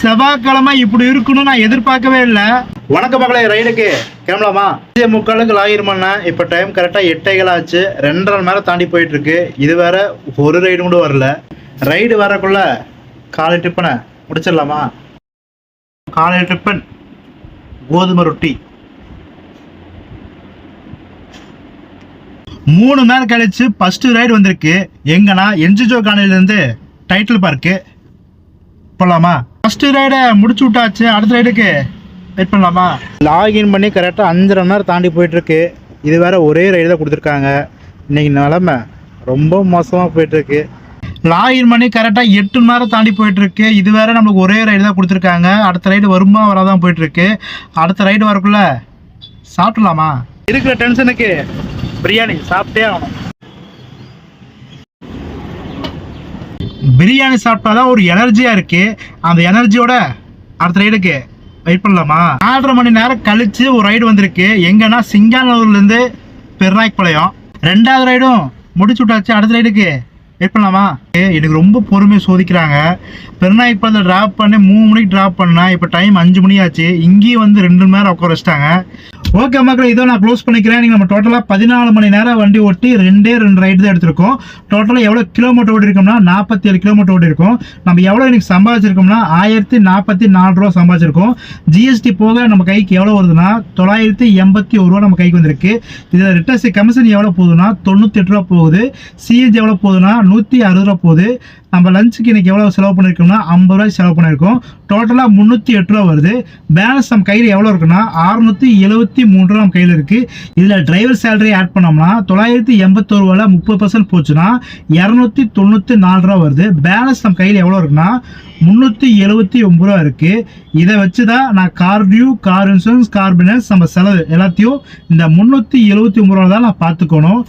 செவ்வாய்க்கிழமை இப்படி இருக்குன்னு நான் எதிர்பார்க்கவே இல்லை. வணக்க மகளே, ரைடுக்கு கிளம்பலாமா? 3:45 ஆகிருமாண்ணா. இப்போ டைம் கரெக்டாக 8:00 ஆச்சு. 2:30 மணி நேரம் தாண்டி போயிட்டு இருக்கு. இது வேற ஒரு ரைடு கூட வரல. ரைடு வரக்குள்ள காலை டிப்பனை முடிச்சிடலாமா? காலை டிப்பன் கோதுமை ரொட்டி. 3 மணி நேரம் கழிச்சு ஃபர்ஸ்ட் ரைடு வந்திருக்கு. எங்கன்னா என்ஜிஜோ காலையிலேருந்து டைட்டில் பார்க்கு போகலாமா? ஃபர்ஸ்ட் ரைடை முடிச்சு விட்டாச்சு. அடுத்த ரைடுக்கு வெயிட் பண்ணலாமா? லாகின் பண்ணி கரெக்டாக 5:30 மணி நேரம் தாண்டி போயிட்டுருக்கு. இது வேறு ஒரே ரைடு தான் கொடுத்துருக்காங்க. இன்றைக்கி நிலமை ரொம்ப மோசமாக போயிட்டுருக்கு. லாகின் பண்ணி கரெக்டாக 8 மணி நேரம் தாண்டி போயிட்டுருக்கு. இது வேறு நம்மளுக்கு ஒரே ரைடு தான் கொடுத்துருக்காங்க. அடுத்த ரைடு வருமா வராதான் போயிட்டுருக்கு. அடுத்த ரைடு வரக்குள்ள சாப்பிட்லாமா? இருக்கிற டென்ஷனுக்கு பிரியாணி சாப்பிட்டே ஆகணும். பிரியாணி சாப்பிட்டாதான் ஒரு எனர்ஜியாக இருக்குது. அந்த எனர்ஜியோட அடுத்த ரைடுக்கு வெயிட் பண்ணலாமா? 4:30 மணி நேரம் கழிச்சு ஒரு ரைடு வந்திருக்கு. எங்கன்னா சிங்கானூர்லேருந்து பெருநாய்க்குப்பாளையம். 2வது ரைடும் முடிச்சு விட்டாச்சு. அடுத்த ரைடுக்கு வெயிட் பண்ணலாமா? எனக்கு ரொம்ப பொறுமையை சோதிக்கிறாங்க. பெருநாய்க்குப்பாளையத்தில் ட்ராப் பண்ணி 3 மணிக்கு ட்ராப் பண்ணேன். இப்போ டைம் 5 மணி ஆச்சு. இங்கேயும் வந்து 2 மணி நேரம் உட்கார வச்சிட்டாங்க. ஓகே மக்கள், இதோ நான் க்ளோஸ் பண்ணிக்கிறேன். நீங்கள் நம்ம டோட்டலாக 14 மணி நேரம் வண்டி ஓட்டி 2 ரைடு தான் எடுத்திருக்கோம். டோட்டலாக எவ்வளோ கிலோமீட்டர் ஓடி இருக்கோம்னா 47 கிலோமீட்டர் ஓடி இருக்கோம். நம்ம எவ்வளோ இன்னைக்கு சம்பாதிச்சிருக்கோம்னா 1044 ரூபா சம்பாதிச்சிருக்கோம். ஜிஎஸ்டி போக நம்ம கைக்கு எவ்வளோ வருதுன்னா 981 ரூபா நம்ம கைக்கு வந்திருக்கு. இதில் ரிட்டர்ஸ் கமிஷன் எவ்வளோ போகுதுன்னா 98 ரூபா போகுது. சிஎன்ஜி எவ்வளோ போகுதுன்னா 160 ரூபா போகுது. நம்ம லஞ்சுக்கு இன்னைக்கு எவ்வளோ செலவு பண்ணியிருக்கோம்னா 50 ரூபாய் செலவு பண்ணியிருக்கோம். டோட்டலாக 308 ரூபா வருது. பேலன்ஸ் நம்ம கையில் எவ்வளோ இருக்குன்னா 673 ரூபா நம்ம கையில் இருக்குது. இதில் டிரைவர் சேலரி ஆட் பண்ணோம்னா 981 ரூபாயில் 30% போச்சுன்னா 294 ரூபா வருது. பேலன்ஸ் நம்ம கையில் எவ்வளோ இருக்குன்னா 379 ரூபா இருக்குது. இதை வச்சு தான் நான் கார் டியூ, கார் இன்சூரன்ஸ், கார்பனன்ஸ் நம்ம செலவு எல்லாத்தையும் இந்த 379 ரூபா தான் நான் பார்த்துக்கணும்.